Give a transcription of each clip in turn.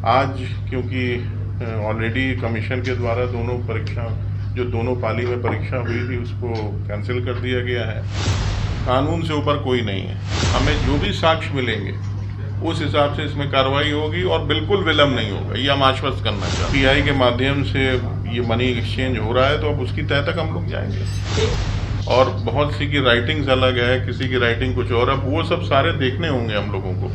आज क्योंकि already commission के द्वारा दोनों परीक्षा जो दोनों पाली में परीक्षा हुई थी उसको कैंसिल कर दिया गया है। कानून से ऊपर कोई नहीं है। हमें जो भी साक्ष्य मिलेंगे उस हिसाब से इसमें कार्रवाई होगी और बिल्कुल विलम्ब नहीं होगा, ये हम आश्वस्त करना चाहते हैं। पीआई के माध्यम से ये मनी एक्सचेंज हो रहा है तो अब उसकी तह तक हम लोग जाएंगे। और बहुत सी की राइटिंग्स अलग है, किसी की राइटिंग कुछ और, अब वो सब सारे देखने होंगे हम लोगों को।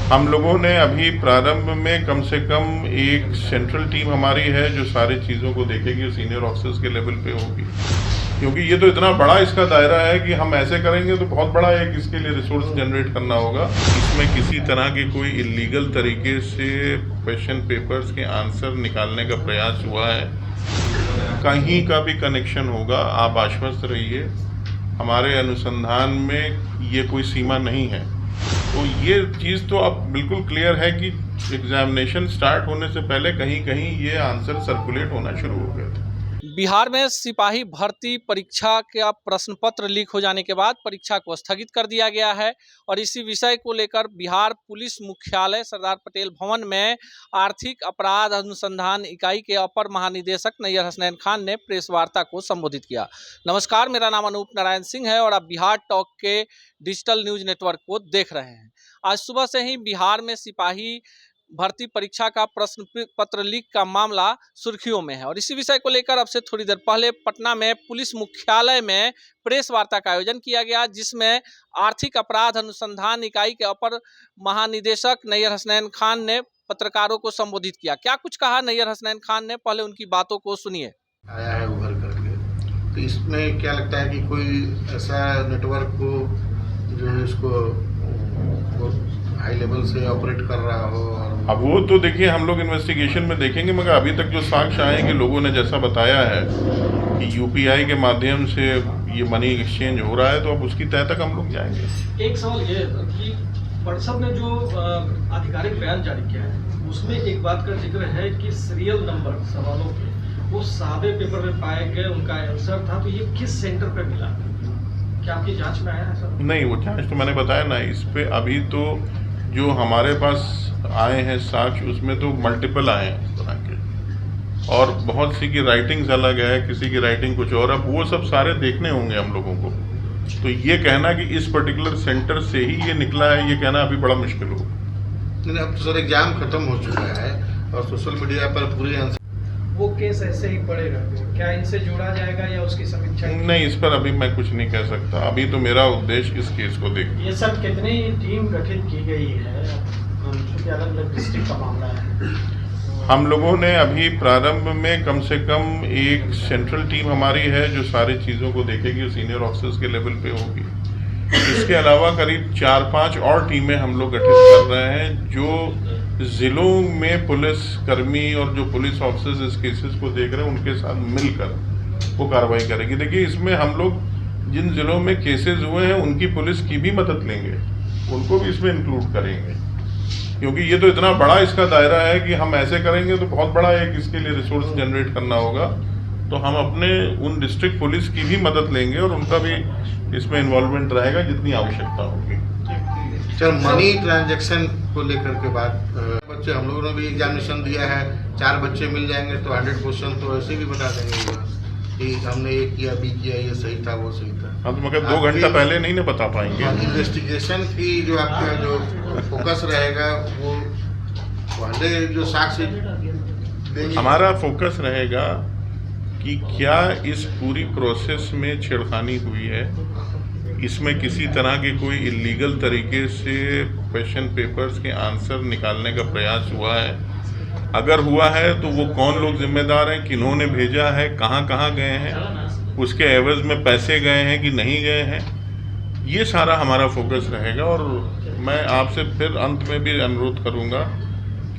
हम लोगों ने अभी प्रारंभ में कम से कम एक सेंट्रल टीम हमारी है जो सारी चीज़ों को देखेगी, सीनियर ऑफिसर्स के लेवल पे होगी, क्योंकि ये तो इतना बड़ा इसका दायरा है कि हम ऐसे करेंगे तो बहुत बड़ा एक इसके लिए रिसोर्स जनरेट करना होगा। इसमें किसी तरह की कोई इलीगल तरीके से क्वेश्चन पेपर्स के आंसर निकालने का प्रयास हुआ है, कहीं का भी कनेक्शन होगा, आप आश्वस्त रहिए, हमारे अनुसंधान में ये कोई सीमा नहीं है। तो ये चीज़ तो अब बिल्कुल क्लियर है कि एग्जामिनेशन स्टार्ट होने से पहले कहीं कहीं ये आंसर सर्कुलेट होना शुरू हो गए थे। बिहार में सिपाही भर्ती परीक्षा का प्रश्न पत्र लीक हो जाने के बाद परीक्षा को स्थगित कर दिया गया है और इसी विषय को लेकर बिहार पुलिस मुख्यालय सरदार पटेल भवन में आर्थिक अपराध अनुसंधान इकाई के अपर महानिदेशक नैयर हसनैन खान ने प्रेस वार्ता को संबोधित किया। नमस्कार, मेरा नाम अनूप नारायण सिंह है और आप बिहार टॉक के डिजिटल न्यूज नेटवर्क को देख रहे हैं। आज सुबह से ही बिहार में सिपाही भर्ती परीक्षा का प्रश्न पत्र लीक का मामला सुर्खियों में है और इसी विषय को लेकर अब से थोड़ी देर पहले पटना में पुलिस मुख्यालय में प्रेस वार्ता का आयोजन किया गया, जिसमें आर्थिक अपराध अनुसंधान इकाई के अपर महानिदेशक नैयर हसनैन खान ने पत्रकारों को संबोधित किया। क्या कुछ कहा नैयर हसनैन खान ने, पहले उनकी बातों को सुनिए। आया है उभर करके, तो इसमें क्या लगता है कि कोई ऐसा नेटवर्क को जो इसको हाई लेवल से ऑपरेट कर रहा हो? अब वो तो देखिए हम लोग इन्वेस्टिगेशन में देखेंगे, मगर अभी तक जो साक्ष्य आए कि लोगों ने जैसा बताया है कि यूपीआई के माध्यम से ये मनी एक्सचेंज हो रहा है, तो अब उसकी तह तक हम लोग जाएंगे। एक सवाल ये है कि परिषद ने जो आधिकारिक बयान जारी किया है उसमें एक बात का जिक्र है कि सीरियल नंबर सवालों के वो सादे पेपर में पाए गए, उनका आंसर था, तो ये किस सेंटर पे मिला? क्या आपकी जांच में आया है सर? नहीं, वो जांच तो मैंने बताया ना, इस पे अभी तो जो हमारे पास आए हैं साक्ष्य उसमें तो मल्टीपल आए हैं इस तरह के, और बहुत सी की राइटिंग्स अलग है, किसी की राइटिंग कुछ और, अब वो सब सारे देखने होंगे हम लोगों को। तो ये कहना कि इस पर्टिकुलर सेंटर से ही ये निकला है, ये कहना अभी बड़ा मुश्किल होगा। नहीं, अब तो सर एग्जाम खत्म हो चुका है और सोशल मीडिया पर पूरी आंसर, वो केस ऐसे ही पड़ेगा, क्या इनसे जोड़ा जाएगा या उसकी समीक्षा? नहीं, इस पर अभी मैं कुछ नहीं कह सकता। अभी तो मेरा उद्देश्य इस केस को देखना। ये सब कितनी टीम गठित की गई है, क्योंकि अलग अलग डिस्ट्रिक्ट का मामला है? हम लोगों ने अभी प्रारंभ में कम से कम एक सेंट्रल टीम हमारी है जो सारी चीज़ों को देखेगी, सीनियर ऑफिसर्स के लेवल पे होगी। इसके अलावा करीब 4-5 और टीमें हम लोग गठित कर रहे हैं जो ज़िलों में पुलिस कर्मी और जो पुलिस ऑफिसर्स इस केसेस को देख रहे हैं उनके साथ मिलकर वो कार्रवाई करेगी। देखिए, इसमें हम लोग जिन ज़िलों में केसेस हुए हैं उनकी पुलिस की भी मदद लेंगे, उनको भी इसमें इंक्लूड करेंगे, क्योंकि ये तो इतना बड़ा इसका दायरा है कि हम ऐसे करेंगे तो बहुत बड़ा एक इसके लिए रिसोर्स जनरेट करना होगा। तो हम अपने उन डिस्ट्रिक्ट पुलिस की भी मदद लेंगे और उनका भी इसमें इन्वॉल्वमेंट रहेगा जितनी आवश्यकता होगी। सर मनी ट्रांजैक्शन को लेकर के बात, बच्चे हम लोगों ने भी एग्जामिनेशन दिया है, 4 बच्चे मिल जाएंगे तो 100 क्वेश्चन तो ऐसे भी बता देंगे कि हमने ये किया, बी किया, ये सही था, वो सही था। हाँ, तो मगर 2 घंटा पहले नहीं ना बता पाएंगे। इन्वेस्टिगेशन की जो आपका जो फोकस रहेगा वो वाले जो साक्ष्य देंगे, हमारा फोकस रहेगा कि क्या इस पूरी प्रोसेस में छेड़खानी हुई है, इसमें किसी तरह के कोई इलीगल तरीके से क्वेश्चन पेपर्स के आंसर निकालने का प्रयास हुआ है। अगर हुआ है तो वो कौन लोग जिम्मेदार हैं, किन्होंने भेजा है, कहाँ कहाँ गए हैं, उसके एवज में पैसे गए हैं कि नहीं गए हैं, ये सारा हमारा फोकस रहेगा। और मैं आपसे फिर अंत में भी अनुरोध करूँगा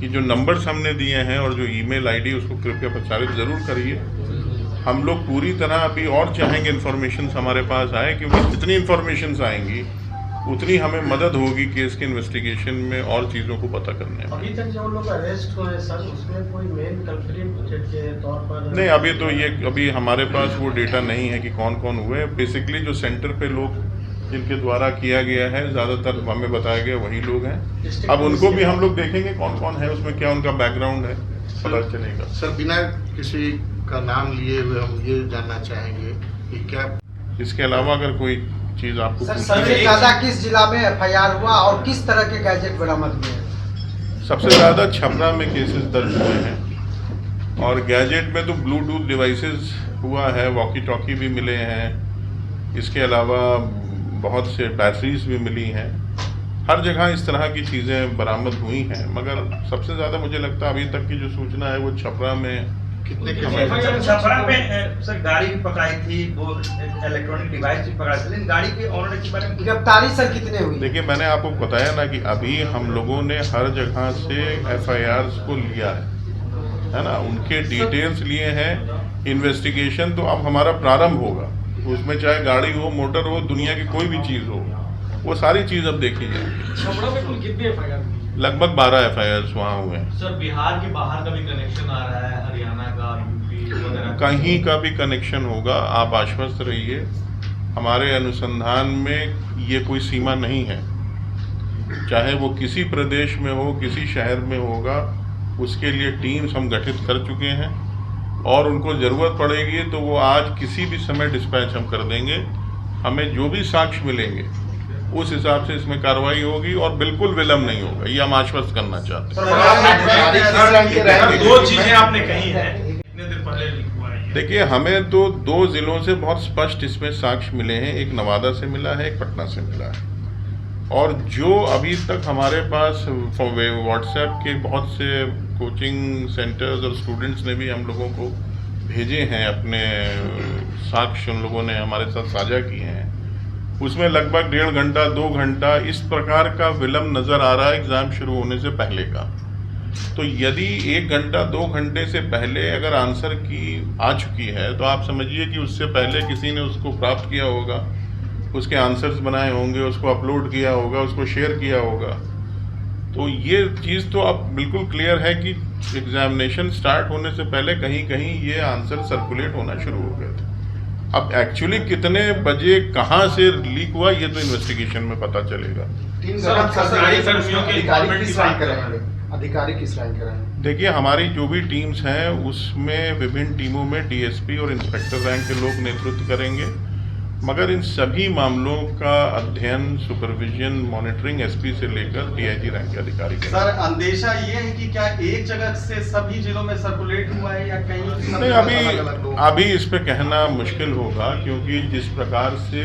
कि जो नंबर्स हमने दिए हैं और जो ईमेल आईडी उसको कृपया प्रचारित ज़रूर करिए। हम लोग पूरी तरह अभी और चाहेंगे इन्फॉर्मेशन हमारे पास आए, क्योंकि जितनी इन्फॉर्मेशन आएंगी उतनी हमें मदद होगी केस के इन्वेस्टिगेशन में और चीज़ों को पता करने में। अभी तक जो लोग अरेस्ट हुए हैं सर, उसमें कोई मेन कल्प्रिट के तौर पर? नहीं, अभी तो ये अभी हमारे पास वो डेटा नहीं है कि कौन कौन हुए। बेसिकली जो सेंटर पे लोग जिनके द्वारा किया गया है, ज़्यादातर हमें बताया गया वही लोग हैं। अब उनको भी हम लोग देखेंगे कौन कौन है उसमें, क्या उनका बैकग्राउंड है, पता चलेगा। सर बिना किसी का नाम लिए हुए हम ये जानना चाहेंगे कि क्या इसके अलावा अगर कोई चीज़ आपको पूछनी सबसे है। ज्यादा किस जिला में एफआईआर हुआ और किस तरह के गैजेट बरामद हुए हैं? सबसे ज़्यादा छपरा में केसेस दर्ज हुए हैं और गैजेट में तो ब्लूटूथ डिवाइसेस हुआ है, वॉकी टॉकी भी मिले हैं, इसके अलावा बहुत से बैटरीज भी मिली हैं। हर जगह इस तरह की चीज़ें बरामद हुई हैं, मगर सबसे ज़्यादा मुझे लगता है अभी तक की जो सूचना है वो छपरा में कितने छपरा में सर गाड़ी भी पकड़ाई थी, वो इलेक्ट्रॉनिक डिवाइस भी पकड़ाई थी, लेकिन गाड़ी के ऑनर के बारे में गिरफ्तारी सर कितने हुई? देखिए, मैंने आपको बताया ना कि अभी हम लोगों ने हर जगह से एफआईआर्स को लिया है ना, उनके डिटेल्स लिए हैं। इन्वेस्टिगेशन तो अब हमारा प्रारंभ होगा, उसमें चाहे गाड़ी हो, मोटर हो, दुनिया की कोई भी चीज़ हो, वो सारी चीज़ अब देखी जाएगी। छपरा में कुल कितने एफआईआर? लगभग 12 एफआईआर्स वहाँ हुए हैं। सर बिहार के बाहर का भी कनेक्शन आ रहा है, हरियाणा का, यूपी वगैरह कहीं का भी कनेक्शन होगा, आप आश्वस्त रहिए। हमारे अनुसंधान में ये कोई सीमा नहीं है, चाहे वो किसी प्रदेश में हो, किसी शहर में होगा, उसके लिए टीम्स हम गठित कर चुके हैं और उनको ज़रूरत पड़ेगी तो वो आज किसी भी समय डिस्पैच हम कर देंगे। हमें जो भी साक्ष्य मिलेंगे उस हिसाब से इसमें कार्रवाई होगी और बिल्कुल विलम्ब नहीं होगा, ये हम आश्वस्त करना चाहते हैं। दो चीजें आपने कही हैं, कितने दिन पहले लीक हुआ है ये? देखिए, हमें तो 2 जिलों से बहुत स्पष्ट इसमें साक्ष्य मिले हैं, एक नवादा से मिला है, एक पटना से मिला है। और जो अभी तक हमारे पास व्हाट्सएप के बहुत से कोचिंग सेंटर्स और स्टूडेंट्स ने भी हम लोगों को भेजे हैं, अपने साक्ष्य उन लोगों ने हमारे साथ साझा किए हैं, उसमें लगभग 1.5 घंटा 2 घंटा इस प्रकार का विलम्ब नज़र आ रहा है एग्ज़ाम शुरू होने से पहले का। तो यदि 1 घंटा 2 घंटे से पहले अगर आंसर की आ चुकी है तो आप समझिए कि उससे पहले किसी ने उसको प्राप्त किया होगा, उसके आंसर्स बनाए होंगे, उसको अपलोड किया होगा, उसको शेयर किया होगा। तो ये चीज़ तो अब बिल्कुल क्लियर है कि एग्जामिनेशन स्टार्ट होने से पहले कहीं कहीं ये आंसर सर्कुलेट होना शुरू हो गए थे। अब एक्चुअली कितने बजे कहाँ से लीक हुआ ये तो इन्वेस्टिगेशन में पता चलेगा। अधिकारी किस रैंक के रहेंगे? देखिए, हमारी जो भी टीम्स हैं उसमें विभिन्न टीमों में डीएसपी और इंस्पेक्टर रैंक के लोग नेतृत्व करेंगे, मगर इन सभी मामलों का अध्ययन, सुपरविजन, मॉनिटरिंग एसपी से लेकर डीआईजी रैंक के अधिकारी करेंगे। सर अंदेशा ये है कि क्या एक जगह से सभी जिलों में सर्कुलेट हुआ है या कहीं? नहीं, अभी इस पे कहना मुश्किल होगा, क्योंकि जिस प्रकार से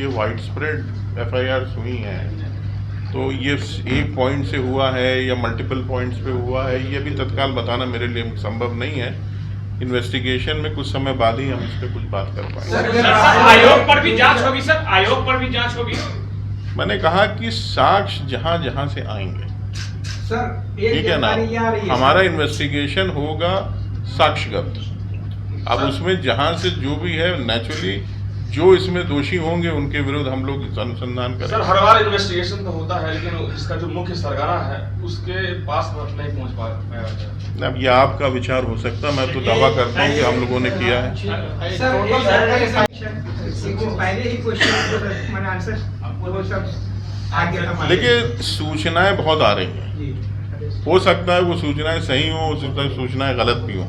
ये वाइड स्प्रेड एफआईआर्स हुई हैं, तो ये एक पॉइंट से हुआ है या मल्टीपल पॉइंट्स पे हुआ है, ये भी तत्काल बताना मेरे लिए संभव नहीं है। इन्वेस्टिगेशन में कुछ समय बाद ही हम इस पर कुछ बात कर पाएंगे। आयोग पर भी जांच होगी सर, आयोग पर भी जांच होगी। मैंने कहा कि साक्ष्य जहां जहां से आएंगे, सर ठीक है ना, हमारा इन्वेस्टिगेशन होगा साक्ष्यगत। अब उसमें जहां से जो भी है, नेचुरली जो इसमें दोषी होंगे उनके विरुद्ध हम लोग अनुसंधान करेंगे। सर हर बार इन्वेस्टिगेशन तो होता है, लेकिन इसका जो मुख्य सरगना है उसके पास नहीं पहुंच पाया। अब ये आपका विचार हो सकता है, मैं तो दावा करता हूँ कि हम लोगों ने किया है। देखिए, सूचनाएं बहुत आ रही हैं, हो सकता है वो सूचनाएं सही हो, हो सकता है सूचनाएं गलत भी हो,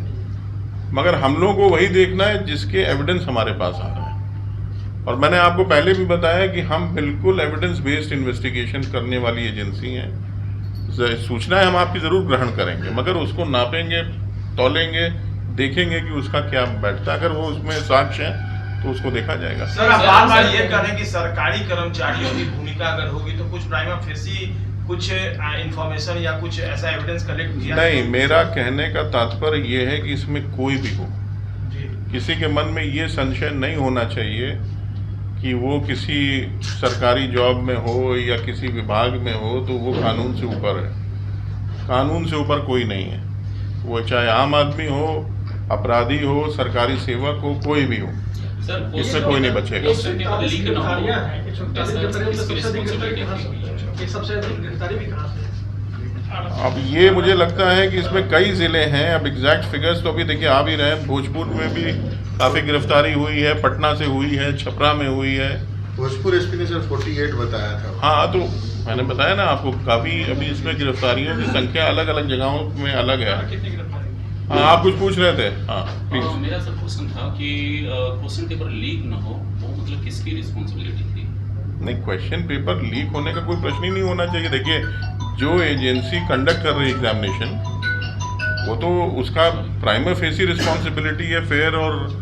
मगर हम लोगों को वही देखना है जिसके एविडेंस हमारे पास आ रहा है। और मैंने आपको पहले भी बताया कि हम बिल्कुल एविडेंस बेस्ड इन्वेस्टिगेशन करने वाली एजेंसी हैं। सूचनाएं हम आपकी ज़रूर ग्रहण करेंगे, मगर उसको नापेंगे, तौलेंगे, देखेंगे कि उसका क्या बैठता है। अगर वो उसमें साक्ष्य है तो उसको देखा जाएगा। सर आप बार-बार ये कह रहे हैं कि सरकारी कर्मचारियों की भूमिका अगर होगी तो कुछ प्राइमा फेसी कुछ इंफॉर्मेशन या कुछ ऐसा एविडेंस कलेक्ट किया? नहीं, मेरा कहने का तात्पर्य ये है कि इसमें कोई भी हो, किसी के मन में ये संशय नहीं होना चाहिए कि वो किसी सरकारी जॉब में हो या किसी विभाग में हो तो वो कानून से ऊपर है। कानून से ऊपर कोई नहीं है, वो चाहे आम आदमी हो, अपराधी हो, सरकारी सेवक हो, कोई भी हो, इससे कोई नहीं बचेगा। अब ये मुझे लगता है कि इसमें कई ज़िले हैं, अब एग्जैक्ट फिगर्स तो अभी देखिए आ भी रहे हैं। भोजपुर में भी काफ़ी गिरफ्तारी हुई है, पटना से हुई है, छपरा में हुई है, भोजपुर एसपी ने सर 48 बताया था। हाँ, तो मैंने बताया ना आपको, काफ़ी अभी इसमें गिरफ्तारियों की संख्या अलग अलग जगहों में अलग है। कितनी गिरफ्तारी? हाँ, आप कुछ पूछ रहे थे? हाँ प्लीज। मेरा सर क्वेश्चन था कि क्वेश्चन पेपर लीक न हो, वो मतलब किसकी रिस्पॉन्सिबिलिटी थी? नहीं, क्वेश्चन पेपर लीक होने का कोई प्रश्न ही नहीं होना चाहिए। देखिए, जो एजेंसी कंडक्ट कर रही है एग्जामिनेशन, वो तो उसका प्राइमरी फेसी रिस्पॉन्सिबिलिटी है फेयर और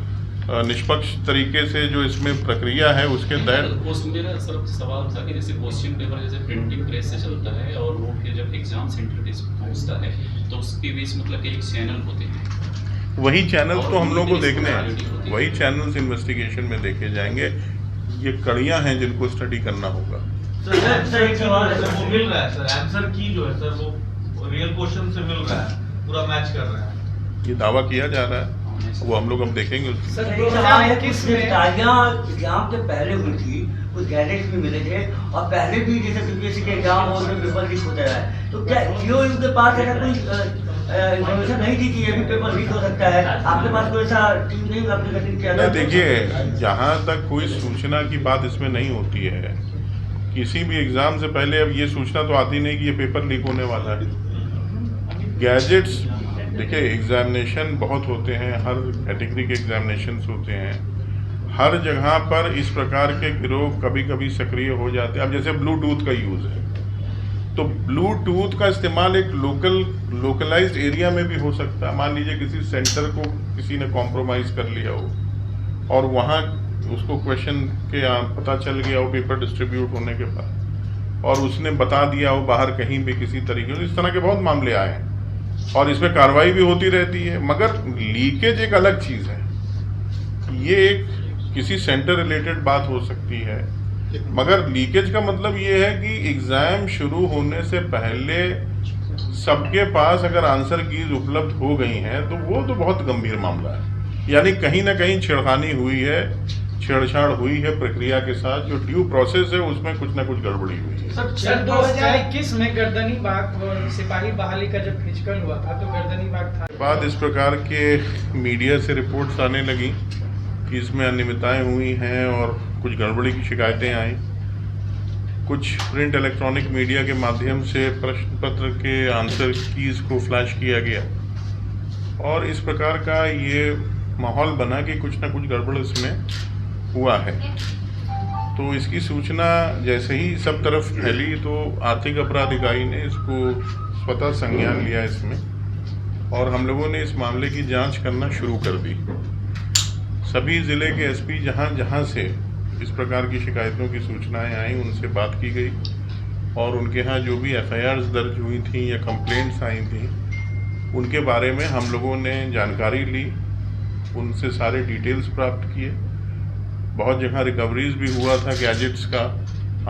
निष्पक्ष तरीके से जो इसमें प्रक्रिया है उसके तहत। मेरा सर सवाल था कि जैसे क्वेश्चन पेपर जैसे प्रिंटिंग प्रेस से चलता है और वो फिर जब एग्जाम सेंटर पे पहुंचता है तो उसके बीच मतलब एक चैनल होते हैं, वही चैनल तो हम लोग को देखने होती हैं, है। वही चैनल्स इन्वेस्टिगेशन में देखे जाएंगे। ये कड़ियां हैं जिनको स्टडी करना होगा। सर एक सवाल है सर, वो मिल रहा है सर, आंसर की जो है सर वो रियल क्वेश्चन से मिल रहा है, पूरा मैच कर रहा है, ये दावा किया जा रहा है, वो हम लोग अब देखेंगे उसकी। सर एक सवाल है कि गिरफ्तारियां एग्जाम के पहले हुई थी, कुछ गैजेट्स भी मिले थे और पहले भी जैसे बीपीएससी के एग्जाम हो उसमें पेपर लीक होता रहा है, तो क्या क्यों इनके पास ऐसा कोई इन्फॉर्मेशन नहीं थी कि ये भी पेपर लीक हो सकता है? आपके पास कोई ऐसा टीम नहीं आपने गठन किया? नहीं, देखिए, जहाँ तक कोई सूचना की बात इसमें नहीं होती है, किसी भी एग्जाम से पहले अब ये सूचना तो आती नहीं कि ये पेपर लीक होने वाला है। गैजेट्स, देखिए, एग्जामिनेशन बहुत होते हैं, हर कैटेगरी के एग्जामिनेशंस होते हैं, हर जगह पर इस प्रकार के गिरोह कभी कभी सक्रिय हो जाते हैं। अब जैसे ब्लूटूथ का यूज़ है, तो ब्लूटूथ का इस्तेमाल एक लोकलाइज्ड एरिया में भी हो सकता है। मान लीजिए किसी सेंटर को किसी ने कॉम्प्रोमाइज़ कर लिया हो और वहाँ उसको क्वेश्चन के पता चल गया हो पेपर डिस्ट्रीब्यूट होने के बाद, और उसने बता दिया हो बाहर कहीं भी किसी तरीके से। इस तरह के बहुत मामले आए हैं और इसमें कार्रवाई भी होती रहती है। मगर लीकेज एक अलग चीज़ है, ये एक किसी सेंटर रिलेटेड बात हो सकती है, मगर लीकेज का मतलब ये है कि एग्ज़ाम शुरू होने से पहले सबके पास अगर आंसर कीज उपलब्ध हो गई हैं तो वो तो बहुत गंभीर मामला है। यानी कहीं ना कहीं छेड़खानी हुई है, छेड़छाड़ हुई है प्रक्रिया के साथ, जो ड्यू प्रोसेस है उसमें कुछ ना कुछ गड़बड़ी हुई है। सर 2021 में गर्दनी बाग सिपाही बहाली का जब खिंचकन हुआ था तो गर्दनी बाग था बाद इस प्रकार के मीडिया से रिपोर्ट्स आने लगी कि इसमें अनियमितताएं हुई हैं और कुछ गड़बड़ी की शिकायतें आई। कुछ प्रिंट इलेक्ट्रॉनिक मीडिया के माध्यम से प्रश्न पत्र के आंसर कीज को फ्लैश किया गया और इस प्रकार का ये माहौल बना कि कुछ ना कुछ गड़बड़ इसमें हुआ है। तो इसकी सूचना जैसे ही सब तरफ फैली तो आर्थिक अपराध इकाई ने इसको स्वतः संज्ञान लिया इसमें, और हम लोगों ने इस मामले की जांच करना शुरू कर दी। सभी ज़िले के एसपी जहां से इस प्रकार की शिकायतों की सूचनाएं आई उनसे बात की गई और उनके यहाँ जो भी एफआईआर्स दर्ज हुई थी या कंप्लेंट्स आई थी उनके बारे में हम लोगों ने जानकारी ली, उनसे सारे डिटेल्स प्राप्त किए। बहुत जगह रिकवरीज भी हुआ था गैजेट्स का,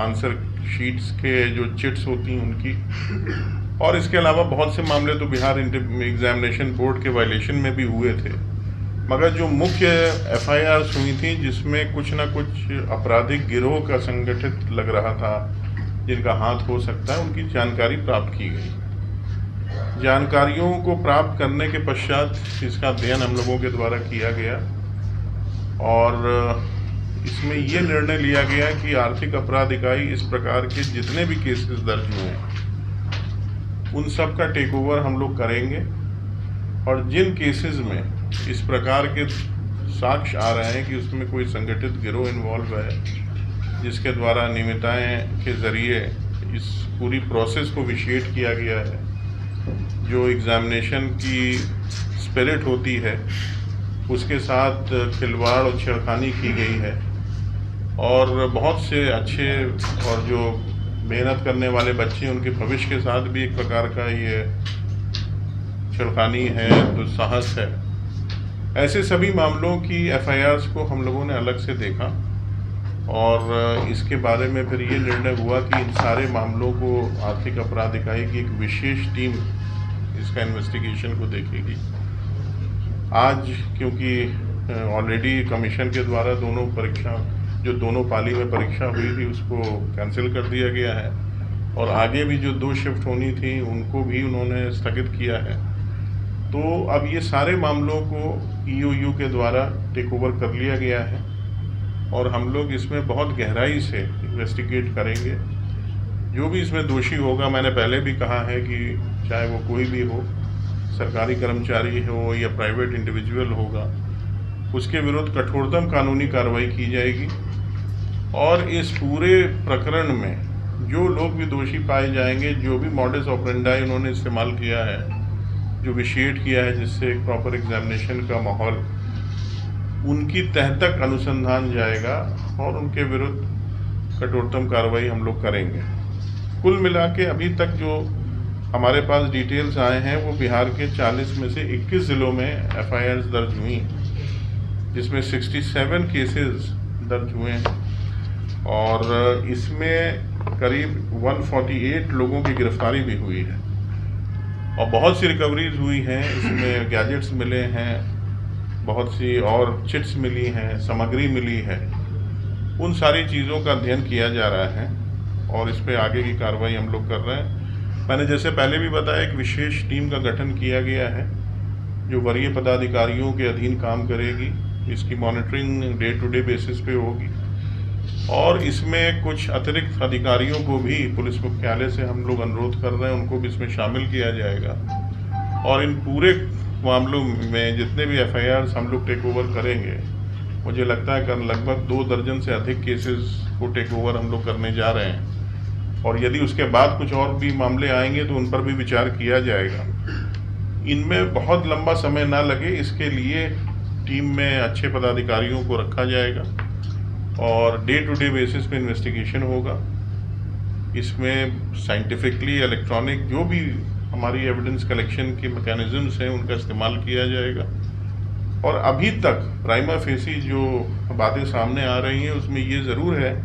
आंसर शीट्स के जो चिट्स होती हैं उनकी, और इसके अलावा बहुत से मामले तो बिहार एग्जामिनेशन बोर्ड के वायलेशन में भी हुए थे। मगर जो मुख्य एफआईआर्स हुई थी जिसमें कुछ ना कुछ आपराधिक गिरोह का संगठित लग रहा था जिनका हाथ हो सकता है, उनकी जानकारी प्राप्त की गई। जानकारियों को प्राप्त करने के पश्चात इसका अध्ययन हम लोगों के द्वारा किया गया और इसमें ये निर्णय लिया गया कि आर्थिक अपराध इकाई इस प्रकार के जितने भी केसेस दर्ज हुए हैं उन सब का टेक ओवर हम लोग करेंगे, और जिन केसेस में इस प्रकार के साक्ष्य आ रहे हैं कि उसमें कोई संगठित गिरोह इन्वॉल्व है जिसके द्वारा अनियमितताएं के ज़रिए इस पूरी प्रोसेस को विशिएट किया गया है, जो एग्ज़ामिनेशन की स्पिरिट होती है उसके साथ खिलवाड़ और छेड़खानी की गई है, और बहुत से अच्छे और जो मेहनत करने वाले बच्चे उनके भविष्य के साथ भी एक प्रकार का ये छेड़खानी है, दुस्साहस है। ऐसे सभी मामलों की एफआईआर्स को हम लोगों ने अलग से देखा और इसके बारे में फिर ये निर्णय हुआ कि इन सारे मामलों को आर्थिक अपराध इकाई की एक विशेष टीम इसका इन्वेस्टिगेशन को देखेगी। आज क्योंकि ऑलरेडी कमीशन के द्वारा दोनों पाली में परीक्षा हुई थी उसको कैंसिल कर दिया गया है और आगे भी जो 2 शिफ्ट होनी थी उनको भी उन्होंने स्थगित किया है। तो अब ये सारे मामलों को ईओयू के द्वारा टेक ओवर कर लिया गया है और हम लोग इसमें बहुत गहराई से इन्वेस्टिगेट करेंगे। जो भी इसमें दोषी होगा, मैंने पहले भी कहा है कि चाहे वो कोई भी हो, सरकारी कर्मचारी हो या प्राइवेट इंडिविजुअल होगा, उसके विरुद्ध कठोरतम कानूनी कार्रवाई की जाएगी। और इस पूरे प्रकरण में जो लोग भी दोषी पाए जाएंगे, जो भी मॉडस ऑपरेंडाई उन्होंने इस्तेमाल किया है, जो विशिएट किया है जिससे एक प्रॉपर एग्जामिनेशन का माहौल, उनकी तह तक अनुसंधान जाएगा और उनके विरुद्ध कठोरतम कार्रवाई हम लोग करेंगे। कुल मिला के अभी तक जो हमारे पास डिटेल्स आए हैं, वो बिहार के 40 में से 21 ज़िलों में एफआईआर दर्ज हुई, जिसमें 67 केसेस दर्ज हुए हैं और इसमें करीब 148 लोगों की गिरफ्तारी भी हुई है और बहुत सी रिकवरीज हुई हैं। इसमें गैजेट्स मिले हैं, बहुत सी और चिट्स मिली हैं, सामग्री मिली है। उन सारी चीज़ों का अध्ययन किया जा रहा है और इस पे आगे की कार्रवाई हम लोग कर रहे हैं। मैंने जैसे पहले भी बताया, एक विशेष टीम का गठन किया गया है जो वरीय पदाधिकारियों के अधीन काम करेगी। इसकी monitoring day to day basis पे होगी और इसमें कुछ अतिरिक्त अधिकारियों को भी पुलिस मुख्यालय से हम लोग अनुरोध कर रहे हैं, उनको भी इसमें शामिल किया जाएगा। और इन पूरे मामलों में जितने भी एफआईआर्स हम लोग टेक ओवर करेंगे, मुझे लगता है कि लगभग 2 दर्जन से अधिक केसेस को टेक ओवर हम लोग करने जा रहे हैं और यदि उसके बाद कुछ और भी मामले आएंगे तो उन पर भी विचार किया जाएगा। इनमें बहुत लंबा समय ना लगे, इसके लिए टीम में अच्छे पदाधिकारियों को रखा जाएगा और डे टू डे बेसिस पे इन्वेस्टिगेशन होगा। इसमें साइंटिफिकली इलेक्ट्रॉनिक जो भी हमारी एविडेंस कलेक्शन के मैकेनिज्म्स हैं, उनका इस्तेमाल किया जाएगा। और अभी तक प्राइमा फेसी जो बातें सामने आ रही हैं, उसमें ये ज़रूर है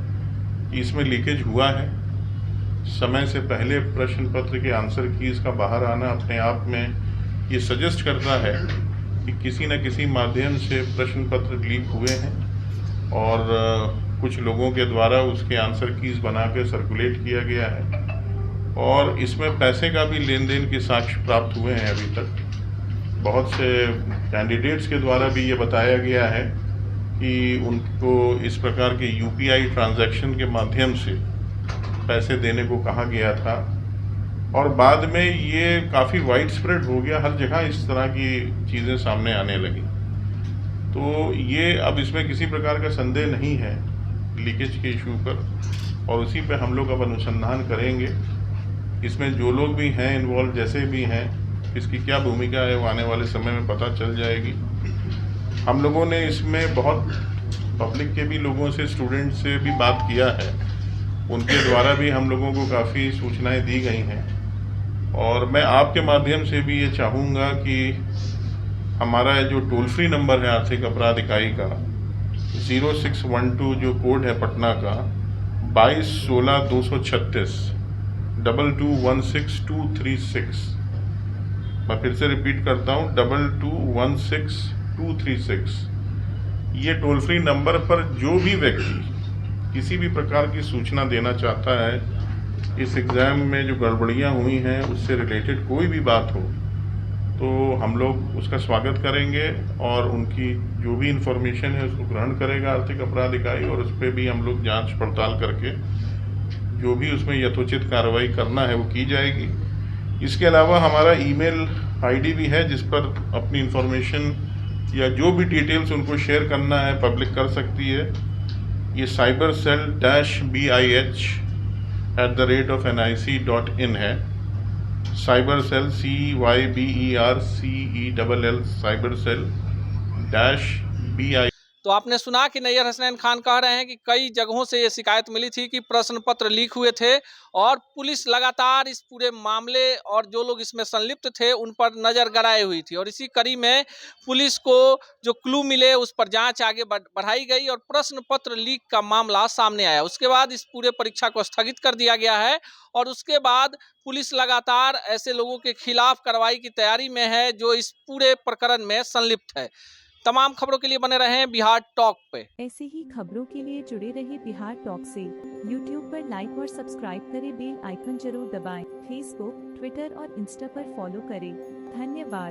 कि इसमें लीकेज हुआ है। समय से पहले प्रश्न पत्र के आंसर कीज़ का बाहर आना अपने आप में ये सजेस्ट करता है कि किसी न किसी माध्यम से प्रश्न पत्र लीक हुए हैं और कुछ लोगों के द्वारा उसके आंसर कीज़ बना के सर्कुलेट किया गया है और इसमें पैसे का भी लेन देन के साक्ष्य प्राप्त हुए हैं। अभी तक बहुत से कैंडिडेट्स के द्वारा भी ये बताया गया है कि उनको इस प्रकार के यूपीआई ट्रांजैक्शन के माध्यम से पैसे देने को कहा गया था और बाद में ये काफ़ी वाइड स्प्रेड हो गया, हर जगह इस तरह की चीज़ें सामने आने लगी। तो ये अब इसमें किसी प्रकार का संदेह नहीं है लीकेज के इशू पर और उसी पे हम लोग अब अनुसंधान करेंगे। इसमें जो लोग भी हैं इन्वॉल्व, जैसे भी हैं, इसकी क्या भूमिका है वो आने वाले समय में पता चल जाएगी। हम लोगों ने इसमें बहुत पब्लिक के भी लोगों से, स्टूडेंट से भी बात किया है, उनके द्वारा भी हम लोगों को काफ़ी सूचनाएं दी गई हैं और मैं आपके माध्यम से भी ये चाहूँगा कि हमारा जो टोल फ्री नंबर है आर्थिक अपराध इकाई का 0612 जो कोड है पटना का 2216-236 2216-236, मैं फिर से रिपीट करता हूँ 2216-236। ये टोल फ्री नंबर पर जो भी व्यक्ति किसी भी प्रकार की सूचना देना चाहता है, इस एग्ज़ाम में जो गड़बड़ियाँ हुई हैं उससे रिलेटेड कोई भी बात हो, तो हम लोग उसका स्वागत करेंगे और उनकी जो भी इंफॉर्मेशन है उसको ग्रहण करेगा आर्थिक अपराध इकाई और उस पर भी हम लोग जांच पड़ताल करके जो भी उसमें यथोचित कार्रवाई करना है वो की जाएगी। इसके अलावा हमारा ईमेल आईडी भी है जिस पर अपनी इंफॉर्मेशन या जो भी डिटेल्स उनको शेयर करना है पब्लिक कर सकती है। ये cybercell-bih@nic.in है। cybercell CYBERCELL cybercell-bih। तो आपने सुना कि नैयर हसनैन खान कह रहे हैं कि कई जगहों से ये शिकायत मिली थी कि प्रश्न पत्र लीक हुए थे और पुलिस लगातार इस पूरे मामले और जो लोग इसमें संलिप्त थे उन पर नज़र गड़ाई हुई थी और इसी कड़ी में पुलिस को जो क्लू मिले उस पर जांच आगे बढ़ाई गई और प्रश्न पत्र लीक का मामला सामने आया। उसके बाद इस पूरे परीक्षा को स्थगित कर दिया गया है और उसके बाद पुलिस लगातार ऐसे लोगों के खिलाफ कार्रवाई की तैयारी में है जो इस पूरे प्रकरण में संलिप्त है। तमाम खबरों के लिए बने रहें बिहार टॉक पे। ऐसे ही खबरों के लिए जुड़े रहिए बिहार टॉक से। यूट्यूब पर लाइक और सब्सक्राइब करें, बेल आइकन जरूर दबाएं। फेसबुक, ट्विटर और इंस्टा पर फॉलो करें। धन्यवाद।